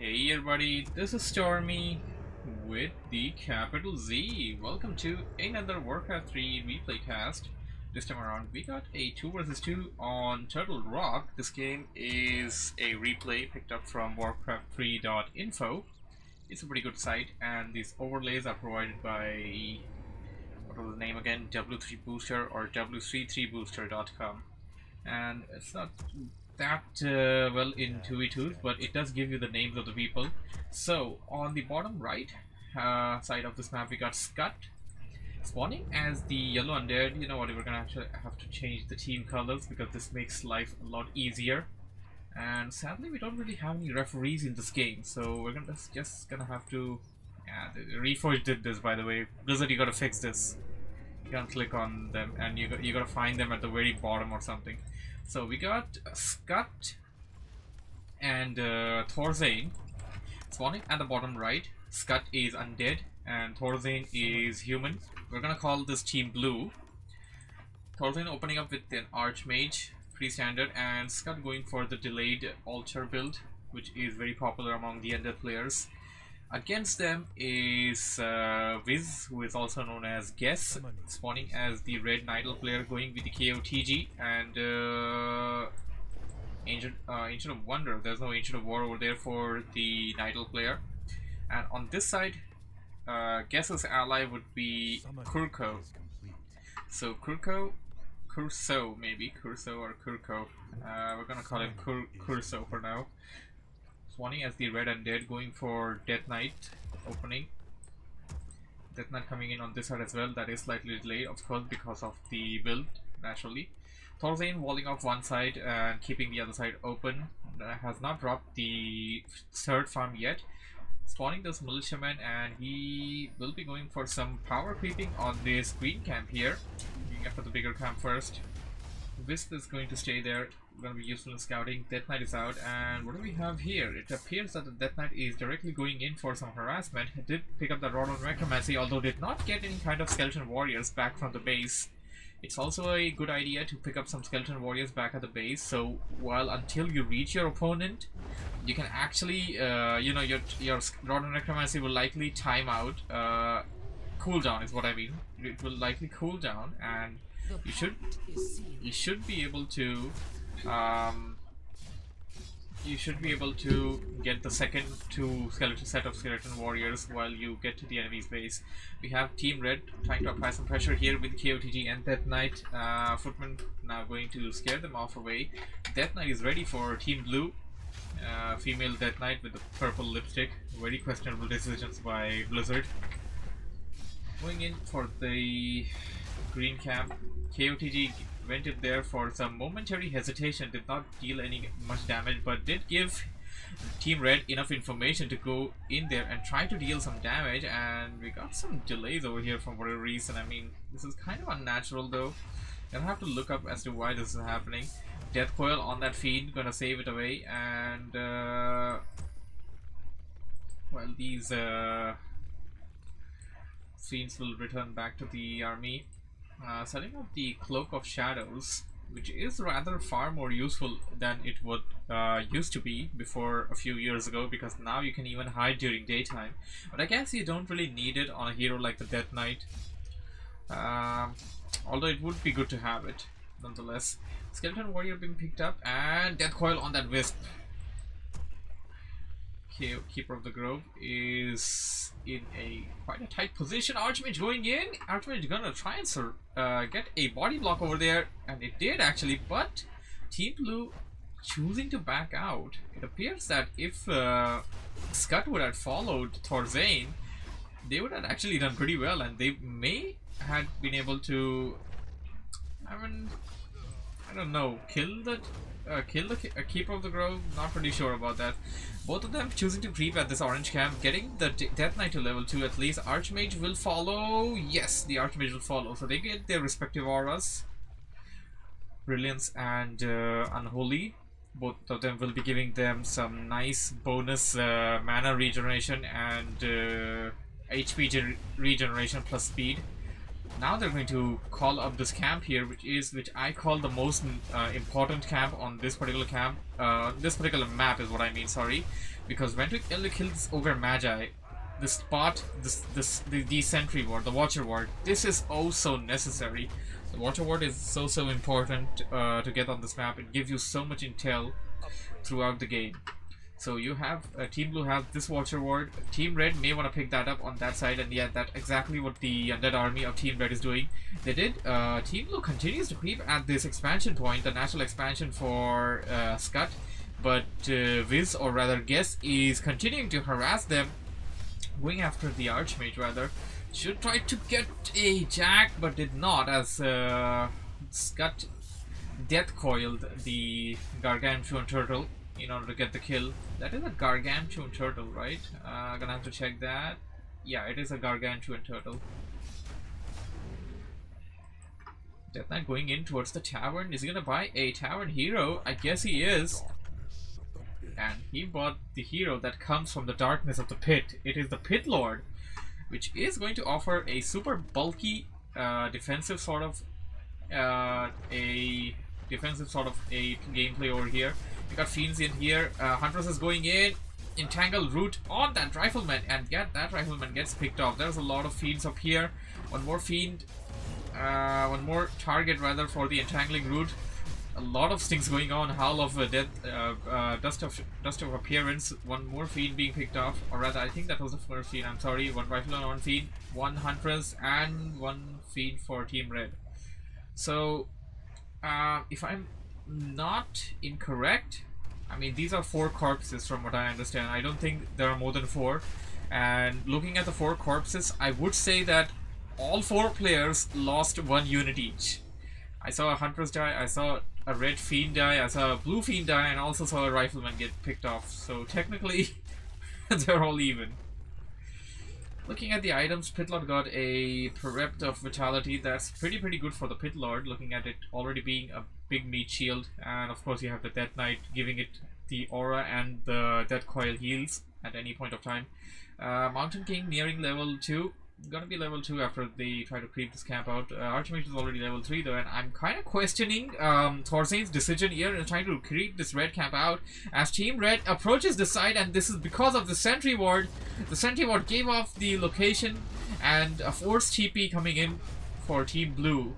Hey everybody, this is Stormy with the capital Z. Welcome to another Warcraft 3 replay cast. This time around we got a 2 vs 2 on Turtle Rock. This game is a replay picked up from warcraft3.info. It's a pretty good site and these overlays are provided by, what was the name again, W3 Booster or WC3booster.com. And it's not that well in 2v2s, but it does give you the names of the people. So on the bottom right side of this map we got Skutt spawning as the yellow undead. You know what, we're gonna actually have to change the team colors because this makes life a lot easier, and sadly we don't really have any referees in this game, so we're gonna just gonna have to, yeah, the Reforged did this, by the way. Blizzard, you gotta fix this. You can't click on them and you gotta find them at the very bottom or something. So we got Skutt and Thorzain spawning at the bottom right. Skutt is undead and Thorzain is human. We're gonna call this team blue. Thorzain opening up with an archmage, pretty standard, and Skutt going for the delayed altar build, which is very popular among the undead players. Against them is Viz, who is also known as Guess, spawning as the red Nidal player, going with the KOTG, and Ancient of Wonder. There's no Ancient of War over there for the Nidal player. And on this side, Guess's ally would be Kurco. So Kurco maybe, Curso or Kurco. We're gonna call him Curso for now. Spawning as the red undead, going for Death Knight opening. Death Knight coming in on this side as well. That is slightly delayed, of course, because of the build, naturally. Thorzain walling off one side and keeping the other side open. Has not dropped the third farm yet. Spawning this militiaman, and he will be going for some power creeping on this green camp here. Going after the bigger camp first. Wisp is going to stay there. Going to be useful in scouting. Death Knight is out, and what do we have here? It appears that the Death Knight is directly going in for some harassment. He did pick up the Rod on Necromancy, although did not get any kind of skeleton warriors back from the base. It's also a good idea to pick up some skeleton warriors back at the base, so while until you reach your opponent, you can actually, you know, your Rod on Necromancy will likely time out. Cooldown is what I mean. It will likely cool down, and you should be able to get the second set of skeleton warriors while you get to the enemy's base. We have Team Red trying to apply some pressure here with KOTG and Death Knight. Footman now going to scare them off away. Death Knight is ready for Team Blue. Female Death Knight with the purple lipstick. Very questionable decisions by Blizzard. Going in for the green camp. KOTG went in there for some momentary hesitation, did not deal any much damage, but did give Team Red enough information to go in there and try to deal some damage, and we got some delays over here for whatever reason. I mean, this is kind of unnatural though. I'll have to look up as to why this is happening. Death Coil on that feed, gonna save it away, and well, these fiends will return back to the army. Setting up the Cloak of Shadows, which is rather far more useful than it would used to be before a few years ago, because now you can even hide during daytime. But I guess you don't really need it on a hero like the Death Knight. Although it would be good to have it, nonetheless. Skeleton Warrior being picked up, and Death Coil on that Wisp. Keeper of the Grove is in quite a tight position. Archmage going in. Archmage gonna try and get a body block over there, and it did actually, but Team Blue choosing to back out. It appears that if Skutt would have followed Thorzain, they would have actually done pretty well, and they may have been able to, I don't know, kill the Keeper of the Grove. Not pretty sure about that. Both of them choosing to creep at this orange camp, getting the Death Knight to level 2 at least. Archmage will follow. Yes, the Archmage will follow. So they get their respective auras. Brilliance and Unholy. Both of them will be giving them some nice bonus mana regeneration and HP regeneration plus speed. Now they're going to call up this camp here, which I call the most important camp on this particular camp. This particular map is what I mean. Sorry, because when to kill this ogre magi, the spot, the sentry ward, the watcher ward. This is oh so necessary. The watcher ward is so important to get on this map. It gives you so much intel throughout the game. So you have Team Blue has this watcher ward. Team Red may want to pick that up on that side, and yeah, that's exactly what the Undead army of Team Red is doing. They did. Team Blue continues to creep at this expansion point, the natural expansion for Skutt, but Viz, or rather Guess, is continuing to harass them, going after the Archmage rather. Should try to get a jack, but did not, as Skutt death coiled the Gargantuan turtle in order to get the kill. That is a Gargantuan turtle, right? Gonna have to check that. Yeah, it is a Gargantuan turtle. Death Knight going in towards the tavern. Is he gonna buy a tavern hero? I guess he is. And he bought the hero that comes from the darkness of the pit. It is the Pit Lord, which is going to offer a super bulky defensive sort of a gameplay over here. We got Fiends in here. Huntress is going in. Entangled Root on that Rifleman, and yet that Rifleman gets picked off. There's a lot of Fiends up here. One more Fiend, one more target rather for the Entangling Root. A lot of things going on. Howl of Death, Dust of Appearance. One more Fiend being picked off, or rather, I think that was the first Fiend. I'm sorry. One Rifleman, one Fiend, one Huntress, and one Fiend for Team Red. So, if I'm not incorrect, I mean, these are 4 corpses from what I understand. I don't think there are more than 4. And looking at the 4 corpses, I would say that all 4 players lost 1 unit each. I saw a Huntress die, I saw a red Fiend die, I saw a blue Fiend die, and also saw a Rifleman get picked off. So technically, they're all even. Looking at the items, Pit Lord got a Prept of Vitality. That's pretty good for the Pit Lord, looking at it already being a big meat shield. And of course you have the Death Knight giving it the aura and the Death Coil heals at any point of time. Mountain King nearing level 2. Gonna be level 2 after they try to creep this camp out. Archmage is already level 3 though, and I'm kind of questioning Thorzain's decision here in trying to creep this red camp out as Team Red approaches the side, and this is because of the sentry ward. The sentry ward gave off the location, and a forced TP coming in for Team Blue.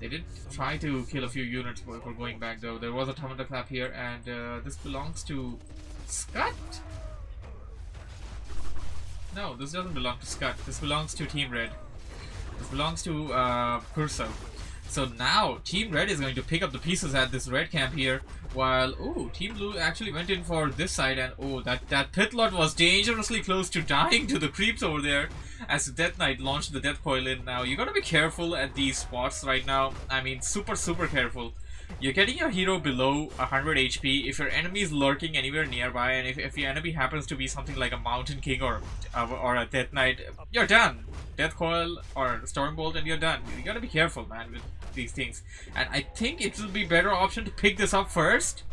They did try to kill a few units before going back though. There was a thunderclap here, and this belongs to Skutt? No, this doesn't belong to Skutt. This belongs to Team Red. This belongs to Kurco. So now Team Red is going to pick up the pieces at this red camp here, while Team Blue actually went in for this side, and that Pit Lord was dangerously close to dying to the creeps over there as the Death Knight launched the Death Coil in. Now you gotta be careful at these spots right now. I mean, super careful. You're getting your hero below 100 HP. If your enemy is lurking anywhere nearby, and if your enemy happens to be something like a Mountain King or a Death Knight, you're done. Death Coil or Stormbolt and you're done. You gotta be careful, man, with these things. And I think it will be better option to pick this up first,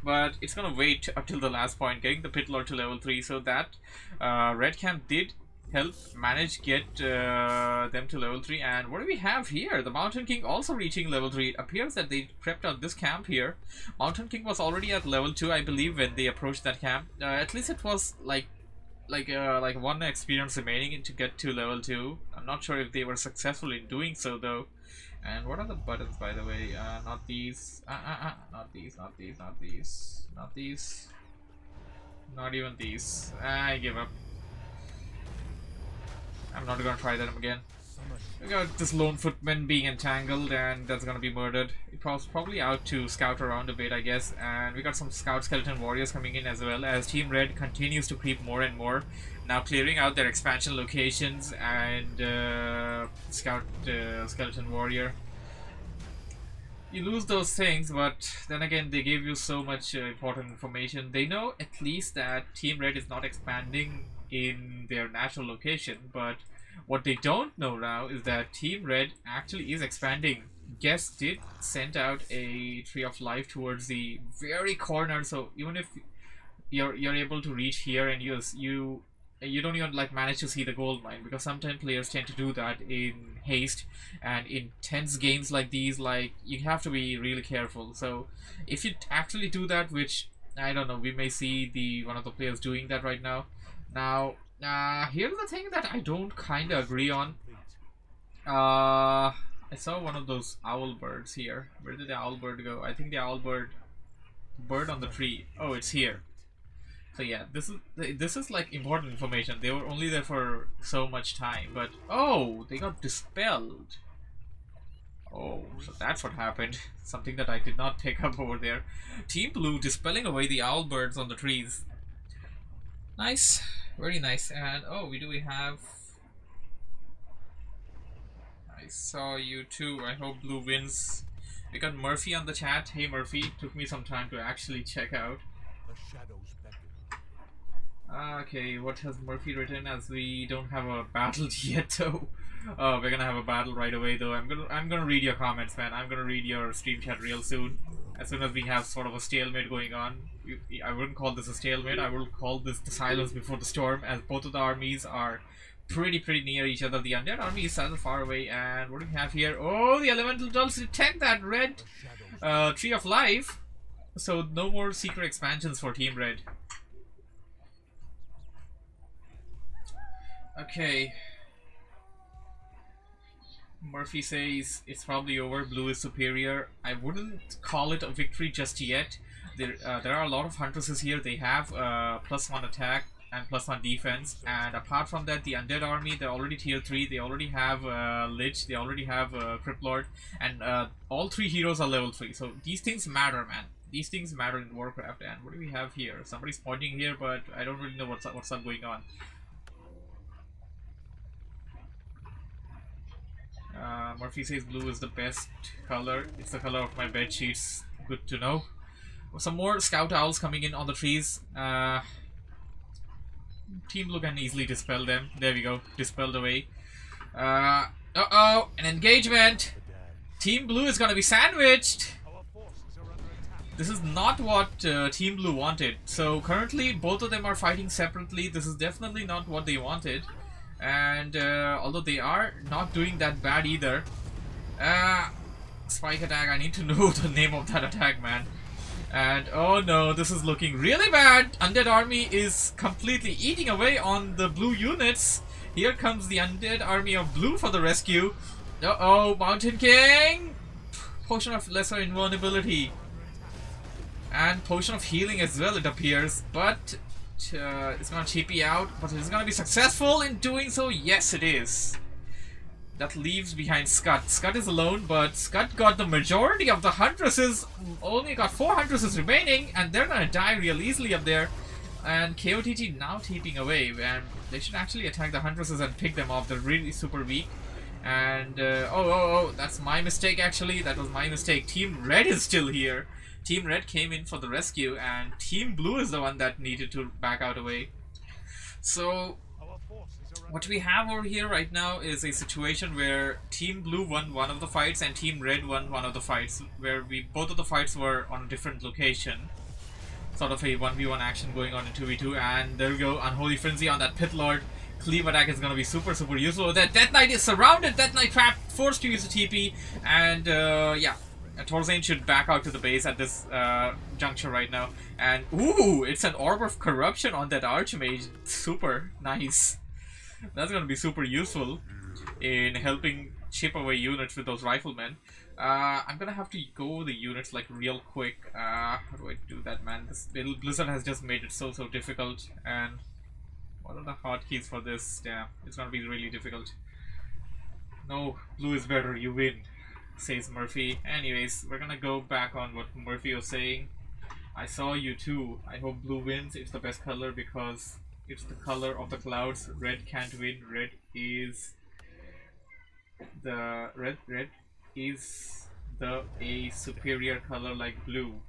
but it's gonna wait up till the last point, getting the Pit Lord to level 3, so that red camp did help manage get them to level 3. And what do we have here? The Mountain King also reaching level 3. It appears that they crept out this camp here. Mountain King was already at level 2, I believe, when they approached that camp. At least it was like 1 experience remaining to get to level 2. I'm not sure if they were successful in doing so though. And what are the buttons, by the way? Not these. Not these. Not these. Not these. Not these. Not even these. I give up. I'm not gonna try that again. We got this lone footman being entangled, and that's gonna be murdered. It was probably out to scout around a bit, I guess. And we got some scout skeleton warriors coming in as well, as Team Red continues to creep more and more, now clearing out their expansion locations and scout skeleton warrior. You lose those things, but then again they give you so much important information. They know at least that Team Red is not expanding in their natural location, but what they don't know now is that Team Red actually is expanding. Guess did send out a Tree of Life towards the very corner, so even if you're able to reach here and you you don't even like manage to see the gold mine, because sometimes players tend to do that in haste, and in tense games like these, like, you have to be really careful. So if you actually do that, which I don't know, we may see the one of the players doing that right now. Now, here's the thing that I don't kind of agree on. I saw one of those owl birds here. Where did the owl bird go? I think the owl bird on the tree. Oh, it's here. So yeah, this is like important information. They were only there for so much time, but oh, they got dispelled. Oh, so that's what happened. Something that I did not pick up over there. Team Blue dispelling away the owl birds on the trees. Nice, very nice. And oh, we have. I saw you too. I hope Blue wins. We got Murphy on the chat. Hey Murphy, took me some time to actually check out. Okay, what has Murphy written? As we don't have a battle yet, though. Oh, we're gonna have a battle right away, though. I'm gonna read your comments, man. I'm gonna read your stream chat real soon. As soon as we have sort of a stalemate going on. I wouldn't call this a stalemate. I will call this the silence before the storm, as both of the armies are pretty near each other. The Undead army is rather far away, and what do we have here? Oh, the elemental dolls detect that red tree of life. So no more secret expansions for Team Red. Okay. Murphy says it's probably over. Blue is superior. I wouldn't call it a victory just yet. There are a lot of huntresses here. They have +1 attack and +1 defense. And apart from that, the Undead army, they're already tier 3. They already have Lich. They already have Crypt Lord. And all 3 heroes are level 3. So these things matter, man. These things matter in Warcraft. And what do we have here? Somebody's pointing here, but I don't really know what's up going on. Murphy says blue is the best color. It's the color of my bed sheets. Good to know. Some more scout owls coming in on the trees. Team Blue can easily dispel them. There we go. Dispelled away. Uh-oh! An engagement! Team Blue is gonna be sandwiched! This is not what Team Blue wanted. So currently both of them are fighting separately. This is definitely not what they wanted. And although they are not doing that bad either. Spike attack, I need to know the name of that attack, man. And oh no, this is looking really bad. Undead army is completely eating away on the blue units. Here comes the Undead army of blue for the rescue. Uh-oh, Mountain King! Potion of lesser invulnerability. And potion of healing as well, it appears. But it's gonna TP out, but it's gonna be successful in doing so. Yes, it is. That leaves behind Skutt. Skutt is alone, but Skutt got the majority of the huntresses. Only got 4 huntresses remaining, and they're gonna die real easily up there. And KOTG now TPing away, and they should actually attack the huntresses and pick them off. They're really super weak. And oh, that's my mistake actually. That was my mistake. Team Red is still here. Team Red came in for the rescue, and Team Blue is the one that needed to back out away. So what we have over here right now is a situation where Team Blue won one of the fights and Team Red won one of the fights, where both of the fights were on a different location. Sort of a 1v1 action going on in 2v2, and there we go, Unholy Frenzy on that Pit Lord. Cleave attack is going to be super useful. That Death Knight is surrounded, Death Knight trapped, forced to use a TP, and yeah. Thorzain should back out to the base at this juncture right now. And ooh, it's an Orb of Corruption on that Archmage. Super nice. That's gonna be super useful in helping chip away units with those riflemen. I'm gonna have to go the units like real quick. How do I do that, man? This little Blizzard has just made it so difficult. And what are the hotkeys for this? Damn, it's gonna be really difficult. No, blue is better. You win, says Murphy. Anyways, we're gonna go back on what Murphy was saying. I saw you too. I hope blue wins. It's the best color because it's the color of the clouds. Red can't win. Red is the a superior color like blue.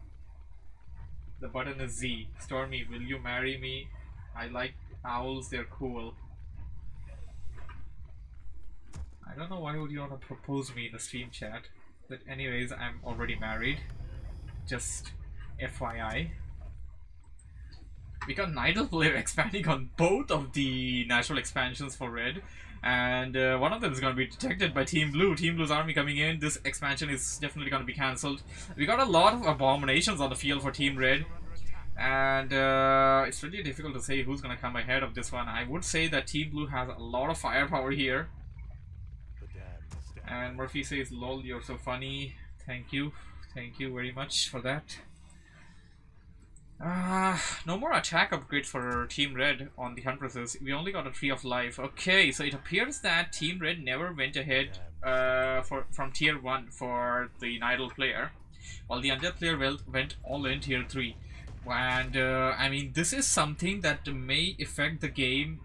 The button is Z. Stormy, will you marry me? I like owls, they're cool. I don't know why would you want to propose me in the stream chat, but anyways, I'm already married. Just FYI. we got Nidal player expanding on both of the natural expansions for red. And one of them is going to be detected by Team Blue. Team Blue's army coming in. This expansion is definitely going to be cancelled. We got a lot of abominations on the field for Team Red. And it's really difficult to say who's going to come ahead of this one. I would say that Team Blue has a lot of firepower here. And Murphy says, lol, you're so funny. Thank you. Thank you very much for that. No more attack upgrade for Team Red on the Huntresses. We only got a Tree of Life. Okay, so it appears that Team Red never went ahead from Tier 1 for the Nidal player, while the Undead player went all in Tier 3. And I mean, this is something that may affect the game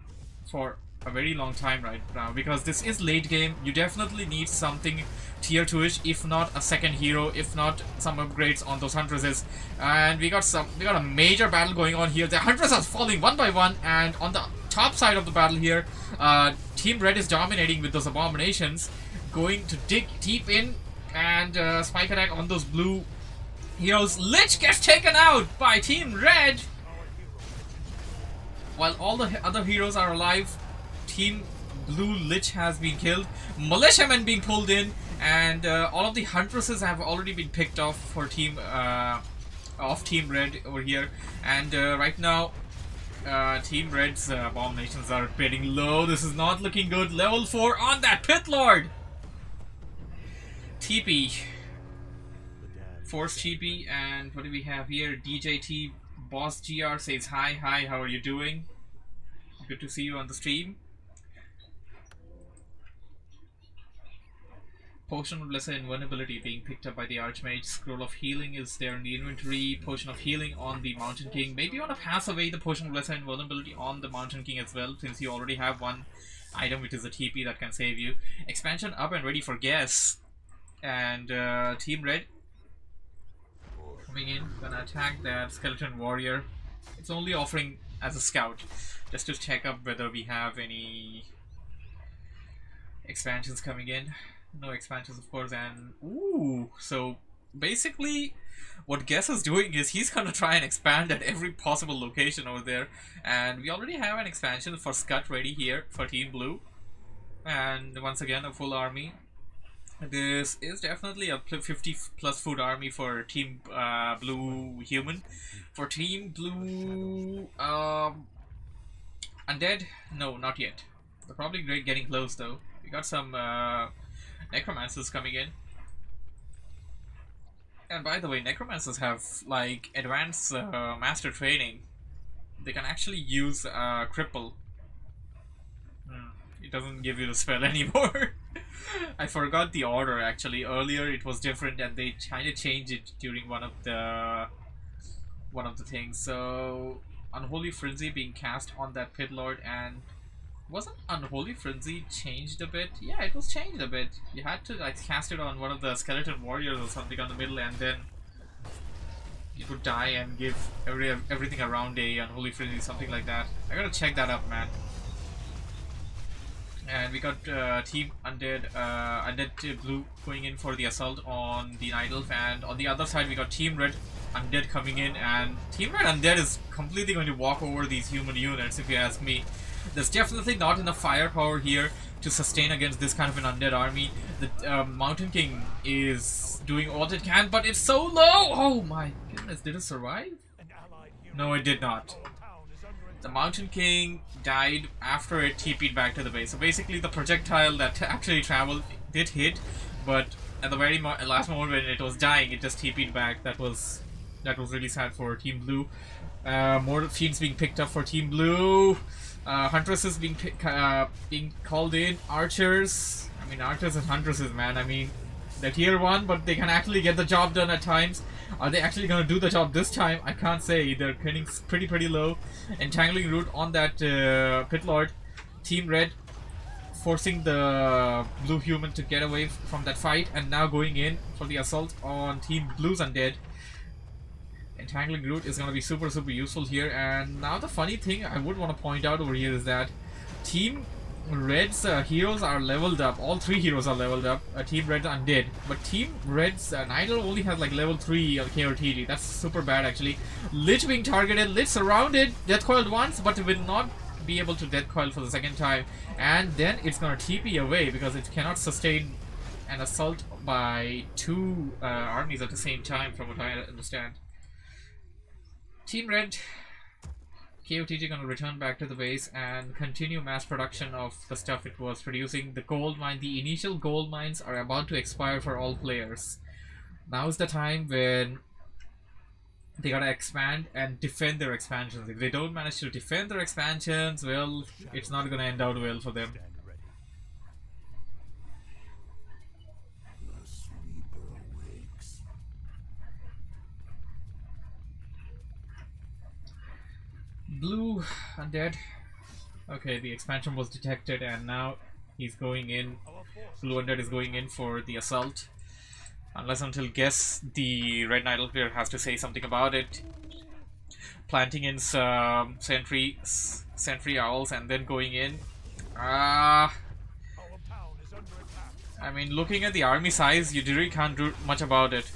for a very long time right now, because this is late game. You definitely need something tier 2ish, if not a second hero, if not some upgrades on those Huntresses. And we got a major battle going on here. The Huntresses are falling one by one, and on the top side of the battle here, Team Red is dominating with those abominations, going to dig deep in and spike attack on those blue heroes. Lich gets taken out by Team Red, while all the other heroes are alive. Team Blue Lich has been killed, militiamen being pulled in, and all of the Huntresses have already been picked off for Team Red over here. And right now, Team Red's abominations are getting low. This is not looking good. Level 4 on that Pit Lord. TP. Force TP, and what do we have here? DJT Boss GR says hi, how are you doing? Good to see you on the stream. Potion of Lesser Invulnerability being picked up by the Archmage. Scroll of Healing is there in the inventory. Potion of Healing on the Mountain King. Maybe you want to pass away the Potion of Lesser Invulnerability on the Mountain King as well, since you already have one item which is a TP that can save you. Expansion up and ready for guess. And Team Red coming in, gonna attack that Skeleton Warrior. It's only offering as a scout, just to check up whether we have any expansions coming in. No expansions, of course. And ooh, so basically what Guess is doing is he's gonna try and expand at every possible location over there. And we already have an expansion for Skutt ready here for Team Blue, and once again a full army. This is definitely a 50 plus food army for Team Blue Human. For Team Blue Undead, no, not yet. They're probably getting close though. We got some Necromancers coming in. And by the way, Necromancers have like advanced master training. They can actually use Cripple. It doesn't give you the spell anymore. I forgot the order actually. Earlier it was different, and they kind of changed it during one of the things. So Unholy Frenzy being cast on that Pit Lord, and wasn't Unholy Frenzy changed a bit? Yeah, it was changed a bit. You had to like cast it on one of the Skeleton Warriors or something on the middle, and then it would die and give everything around a Unholy Frenzy, something like that. I gotta check that up, man. And we got Team Undead, Undead Blue going in for the assault on the Nidal, and on the other side we got Team Red Undead coming in, and Team Red Undead is completely going to walk over these human units, if you ask me. There's definitely not enough firepower here to sustain against this kind of an Undead army. The Mountain King is doing all it can, but it's so low! Oh my goodness, did it survive? No, it did not. The Mountain King died after it TP'd back to the base. So basically the projectile that actually traveled did hit, but at the very last moment when it was dying, it just TP'd back. That was really sad for Team Blue. More fiends being picked up for Team Blue. Huntresses being called in. Archers. I mean, Archers and Huntresses, man. I mean, they're tier 1, but they can actually get the job done at times. Are they actually going to do the job this time? I can't say. They're getting pretty low. Entangling Root on that Pit Lord. Team Red forcing the Blue Human to get away from that fight, and now going in for the assault on Team Blue's Undead. Entangling Root is going to be super useful here. And now the funny thing I would want to point out over here is that Team Red's heroes are leveled up. All 3 heroes are leveled up. Team Red's Undead. But Team Red's Nidal only has like level 3 KOTG. That's super bad actually. Lich being targeted. Lich surrounded. Death coiled once, but will not be able to death coil for the second time. And then it's gonna TP away because it cannot sustain an assault by 2 armies at the same time, from what I understand. Team Red, KOTG gonna return back to the base and continue mass production of the stuff it was producing. The gold mine, the initial gold mines are about to expire for all players. Now is the time when they gotta expand and defend their expansions. If they don't manage to defend their expansions, well, it's not gonna end out well for them. Blue Undead. Okay, the expansion was detected and now he's going in. Blue Undead is going in for the assault. Unless until guess the Red Nidal player has to say something about it. Planting in some sentry owls and then going in. I mean, looking at the army size, you really can't do much about it.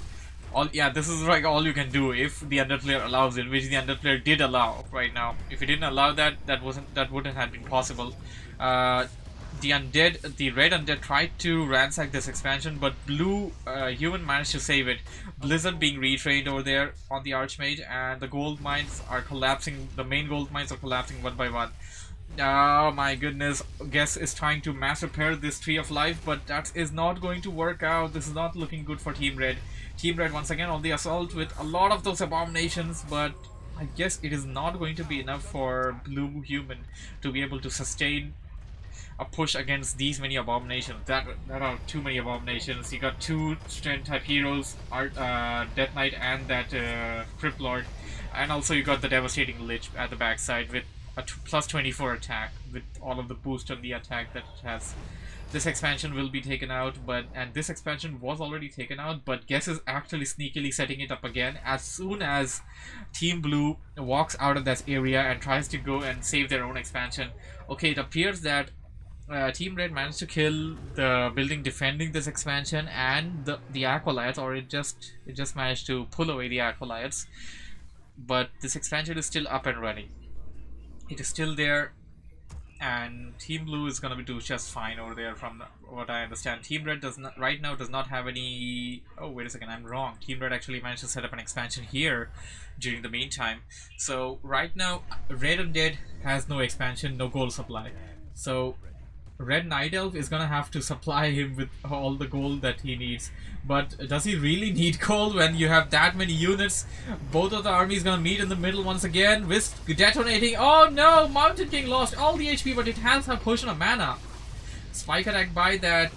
Yeah, this is like all you can do if the Undead player allows it, which the Undead player did allow right now. If he didn't allow that, that wouldn't have been possible. The Red Undead tried to ransack this expansion, but Blue Human managed to save it. Blizzard being retrained over there on the Archmage, and the gold mines are collapsing. The main gold mines are collapsing one by one. Oh my goodness, Guess is trying to mass repair this Tree of Life, but that is not going to work out. This is not looking good for Team Red. Team Red once again on the assault with a lot of those abominations, but I guess it is not going to be enough for Blue Human to be able to sustain a push against these many abominations. That are too many abominations. You got 2 strength type heroes, Death Knight and that Crypt Lord, and also you got the Devastating Lich at the backside with a plus 24 attack with all of the boost on the attack that it has. This expansion will be taken out, and this expansion was already taken out, but Guess is actually sneakily setting it up again as soon as Team Blue walks out of that area and tries to go and save their own expansion. Okay, it appears that Team Red managed to kill the building defending this expansion and the Acolytes, or it just managed to pull away the Acolytes. But this expansion is still up and running. It is still there, and Team Blue is gonna do just fine over there from what I understand. Team Red right now does not have any... Oh, wait a second, I'm wrong. Team Red actually managed to set up an expansion here during the meantime. So right now, Red Undead has no expansion, no gold supply. So Red Night Elf is gonna have to supply him with all the gold that he needs. But does he really need gold when you have that many units? Both of the armies gonna meet in the middle once again. Wisp detonating. Oh no! Mountain King lost all the HP, but it has a potion of mana. Spike attack by that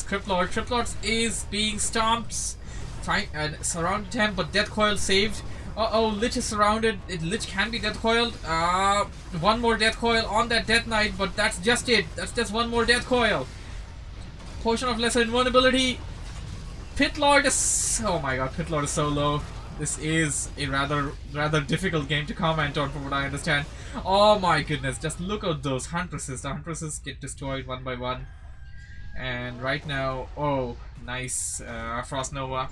Crypt Lord. Crypt Lord is being stomped. Surrounded him, but Death Coil saved. Uh-oh, Lich is surrounded. Lich can be death coiled. One more death coil on that Death Knight, but that's just it. That's just one more death coil. Potion of Lesser Invulnerability. Pit Lord is... Oh my god, Pit Lord is so low. This is a rather difficult game to comment on from what I understand. Oh my goodness, just look at those Huntresses. The Huntresses get destroyed one by one. And right now... Oh, nice Frost Nova.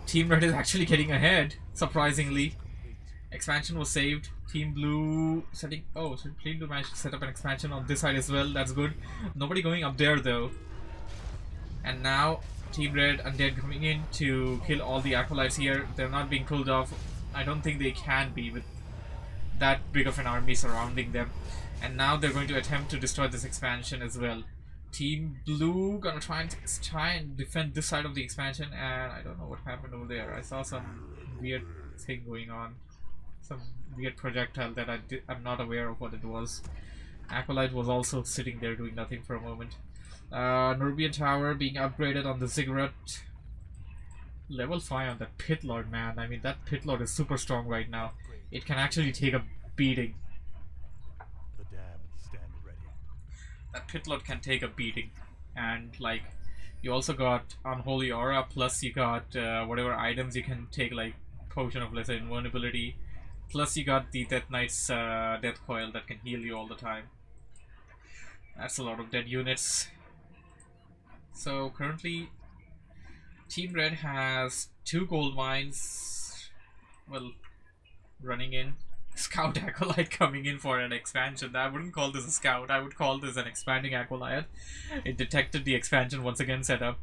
Team Red is actually getting ahead, surprisingly. Expansion was saved. Team Blue setting... Oh, so Team Blue managed to set up an expansion on this side as well. That's good. Nobody going up there though. And now Team Red Undead coming in to kill all the Acolytes here. They're not being pulled off. I don't think they can be with that big of an army surrounding them. And now they're going to attempt to destroy this expansion as well. Team Blue gonna try and defend this side of the expansion, and I don't know what happened over there. I saw some weird thing going on, some weird projectile that I'm not aware of what it was. Acolyte was also sitting there doing nothing for a moment. Nubian Tower being upgraded on the Ziggurat. Level 5 on that Pit Lord, man. I mean, that Pit Lord is super strong right now. It can actually take a beating. That Pit Lord can take a beating, and like you also got Unholy Aura, plus you got whatever items you can take, like Potion of Lesser Invulnerability, plus you got the Death Knight's Death Coil that can heal you all the time. That's a lot of dead units. So currently Team Red has 2 gold mines, well, running in. Scout Acolyte coming in for an expansion. I wouldn't call this a scout, I would call this an expanding Acolyte. It detected the expansion once again set up.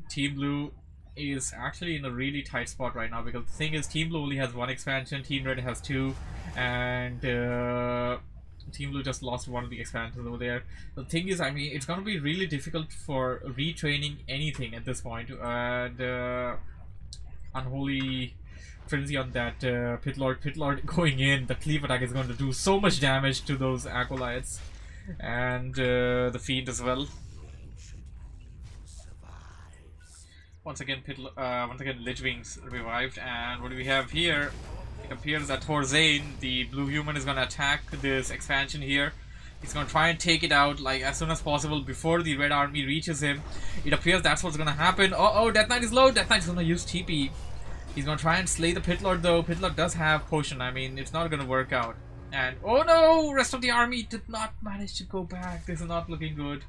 Team Blue is actually in a really tight spot right now, because the thing is, Team Blue only has 1 expansion, Team Red has 2, and Team Blue just lost 1 of the expansions over there. The thing is, I mean, it's gonna be really difficult for retraining anything at this point. And Unholy Frenzy on that Pit Lord going in, the cleave attack is going to do so much damage to those Acolytes. And the Fiend as well. Once again, Lich Wings revived, and what do we have here? It appears that Thorzain, the blue human, is gonna attack this expansion here. He's gonna try and take it out like as soon as possible before the red army reaches him. It appears that's what's gonna happen. Oh, Death Knight is low. Death Knight is gonna use TP. He's gonna try and slay the Pit Lord though. Pit Lord does have potion. I mean, it's not gonna work out. And oh no, rest of the army did not manage to go back. This is not looking good.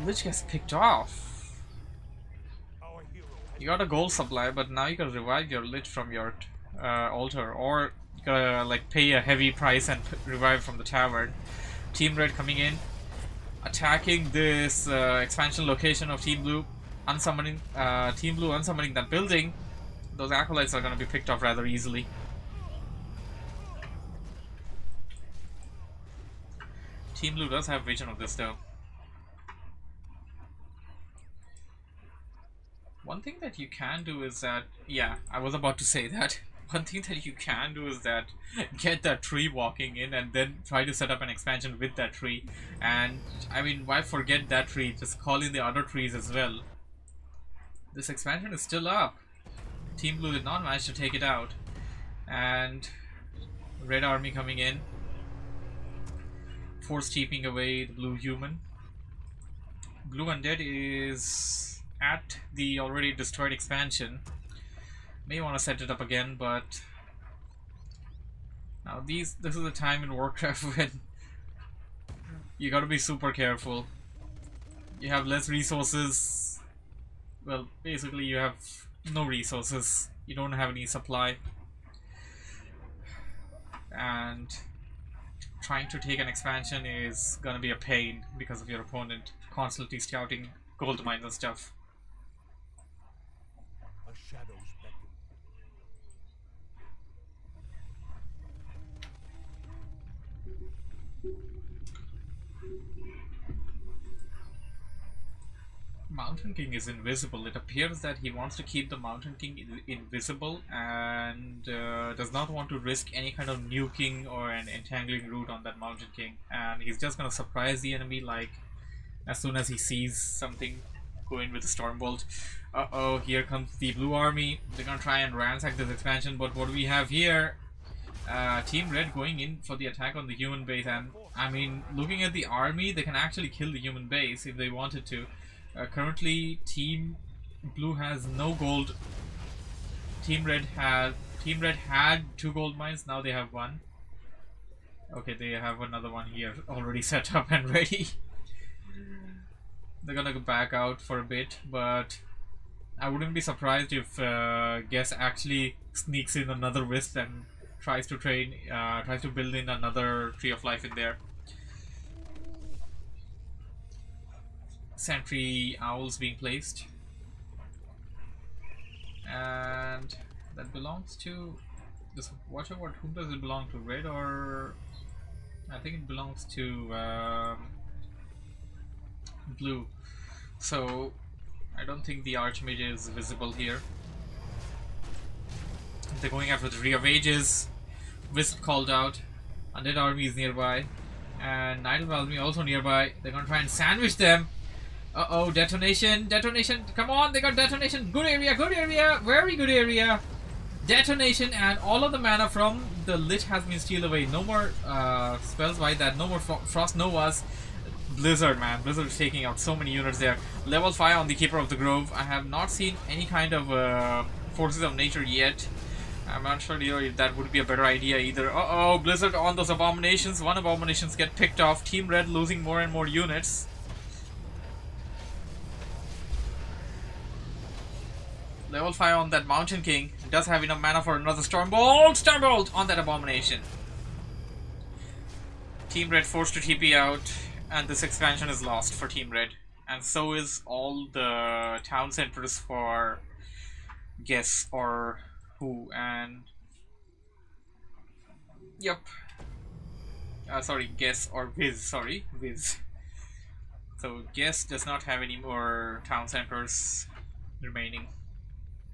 Lich gets picked off. You got a gold supply, but now you can revive your Lich from your altar, or you gotta like pay a heavy price and revive from the tavern. Team Red coming in, attacking this expansion location of Team Blue, unsummoning Team Blue unsummoning that building. Those acolytes are gonna be picked off rather easily. Team Blue does have vision of this though. One thing that you can do is that, yeah, I was about to say that. One thing that you can do is that get that tree walking in and then try to set up an expansion with that tree. And, I mean, why forget that tree? Just call in the other trees as well. This expansion is still up. Team Blue did not manage to take it out. And Red Army coming in. Force keeping away the blue human. Blue Undead is at the already destroyed expansion. May want to set it up again, but now this is a time in Warcraft when you gotta be super careful. You have less resources. Well, basically you have no resources. You don't have any supply. And trying to take an expansion is gonna be a pain because of your opponent constantly scouting gold mines and stuff. Shadows beckon. Mountain King is invisible. It appears that he wants to keep the Mountain King invisible and does not want to risk any kind of nuking or an entangling route on that Mountain King. And he's just gonna surprise the enemy like as soon as he sees something. Go in with the Stormbolt. Uh-oh, here comes the blue army. They're gonna try and ransack this expansion, but what do we have here? Team Red going in for the attack on the human base, and I mean, looking at the army, they can actually kill the human base if they wanted to. Currently, Team Blue has no gold. Team Red had 2 gold mines, now they have 1. Okay, they have another one here already set up and ready. They're gonna go back out for a bit, but I wouldn't be surprised if Guess actually sneaks in another Wisp and tries to build in another Tree of Life in there. Sentry Owls being placed. And that belongs to... Just watch out, whom does it belong to? Red or... I think it belongs to... blue. So I don't think the Archmage is visible here. They're going after the Tree of Ages. Wisp called out. Undead army is nearby. And Night of Alchemy also nearby. They're gonna try and sandwich them. Uh-oh, detonation, detonation. Come on, they got detonation. Good area, very good area. Detonation, and all of the mana from the Lich has been stealed away. No more spells by that, no more Frost Novas. Blizzard, man. Blizzard is taking out so many units there. Level 5 on the Keeper of the Grove. I have not seen any kind of forces of nature yet. I'm not sure, you know, if that would be a better idea either. Uh-oh, Blizzard on those abominations. One abominations get picked off. Team Red losing more and more units. Level 5 on that Mountain King. Does have enough mana for another Stormbolt. Stormbolt on that abomination. Team Red forced to TP out, and this expansion is lost for Team Red. And so is all the town centers for Guess or Who, and yep. Sorry, Guess or Viz. Sorry, Viz. So Guess does not have any more town centers remaining.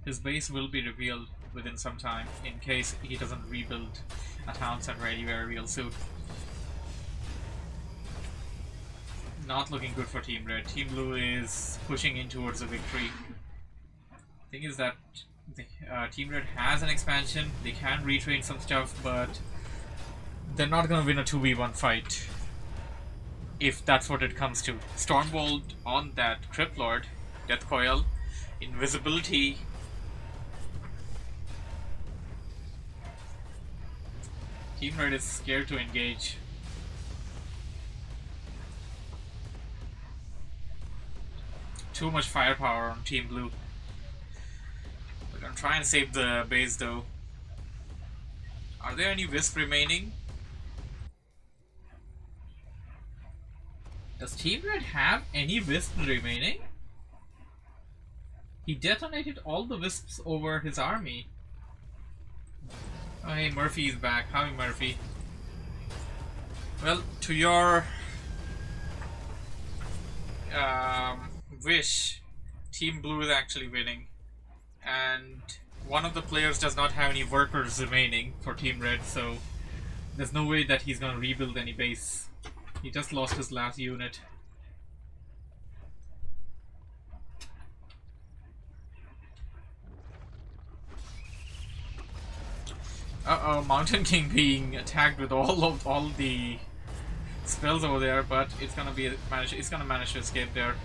His base will be revealed within some time in case he doesn't rebuild a town center anywhere real soon. Not looking good for Team Red. Team Blue is pushing in towards a victory. Thing is that Team Red has an expansion. They can retrain some stuff, but they're not gonna win a 2v1 fight if that's what it comes to. Stormbolt on that Crypt Lord, Death Coil, invisibility. Team Red is scared to engage. Too much firepower on Team Blue. We're gonna try and save the base though. Are there any Wisp remaining? Does Team Red have any Wisp remaining? He detonated all the Wisps over his army. Oh hey, Murphy is back. Howdy Murphy. Well, to your wish, Team Blue is actually winning, and one of the players does not have any workers remaining for Team Red, so there's no way that he's gonna rebuild any base. He just lost his last unit. Uh-oh, Mountain King being attacked with all the spells over there, but it's gonna manage to escape there.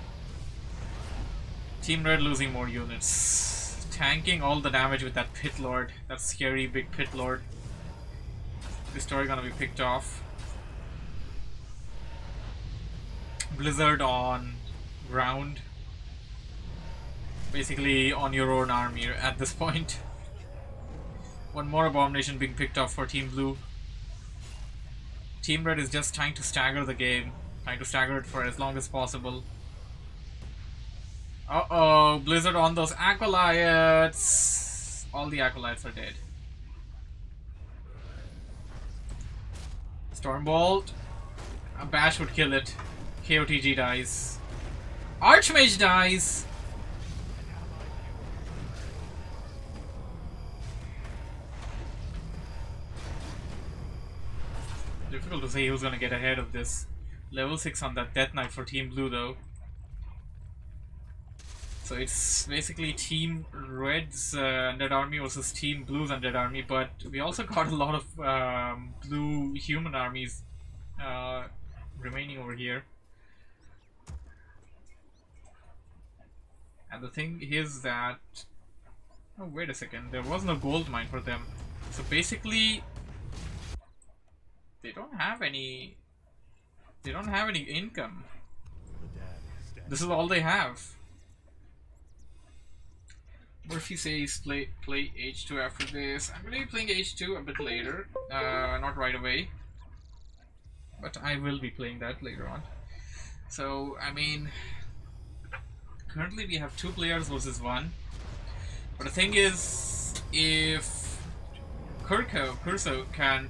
Team Red losing more units. Tanking all the damage with that Pit Lord. That scary big Pit Lord. This story gonna be picked off. Blizzard on ground. Basically on your own army at this point. One more abomination being picked off for Team Blue. Team Red is just trying to stagger the game. Trying to stagger it for as long as possible. Uh-oh, Blizzard on those acolytes. All the acolytes are dead. Stormbolt. A bash would kill it. KOTG dies. Archmage dies. Difficult to say who's gonna get ahead of this. Level 6 on that Death Knight for Team Blue though. So it's basically Team Red's Undead Army versus Team Blue's Undead Army, but we also got a lot of blue human armies remaining over here. And the thing is that... oh, wait a second, there was no gold mine for them. So basically, they don't have any income. This is all they have. Murphy says play H2 after this. I'm gonna be playing H2 a bit later, not right away, but I will be playing that later on. So I mean, currently we have 2 players versus 1. But the thing is, if Kurco can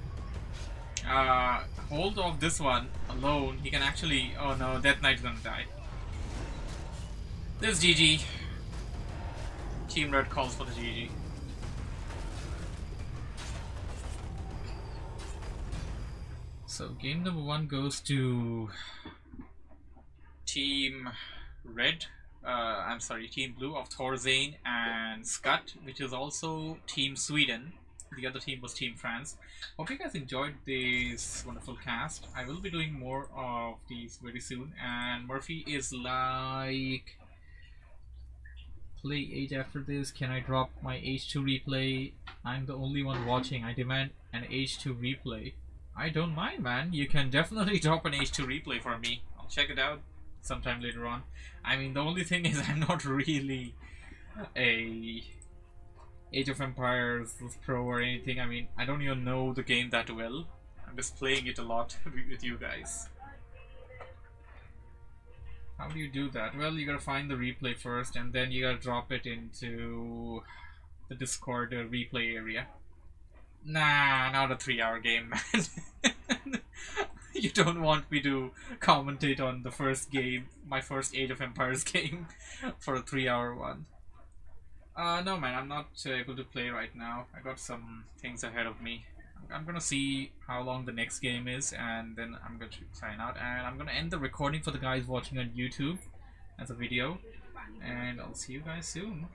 hold off this one alone, he can actually... oh no, Death Knight's gonna die. This is GG. Team Red calls for the GG. So game number 1 goes to Team Red. I'm sorry, Team Blue of Thorzain and Skutt, which is also Team Sweden. The other team was Team France. Hope you guys enjoyed this wonderful cast. I will be doing more of these very soon. And Murphy is like play Age after this? Can I drop my H2 replay? I'm the only one watching. I demand an H2 replay. I don't mind, man. You can definitely drop an H2 replay for me. I'll check it out sometime later on. I mean, the only thing is I'm not really a Age of Empires pro or anything. I mean, I don't even know the game that well. I'm just playing it a lot with you guys. How do you do that? Well, you gotta find the replay first, and then you gotta drop it into the Discord replay area. Nah, not a 3-hour game, man. You don't want me to commentate on the first game, my first Age of Empires game, for a 3-hour one. No, man, I'm not able to play right now. I got some things ahead of me. I'm gonna see how long the next game is, and then I'm going to sign out, and I'm gonna end the recording for the guys watching on YouTube as a video, and I'll see you guys soon.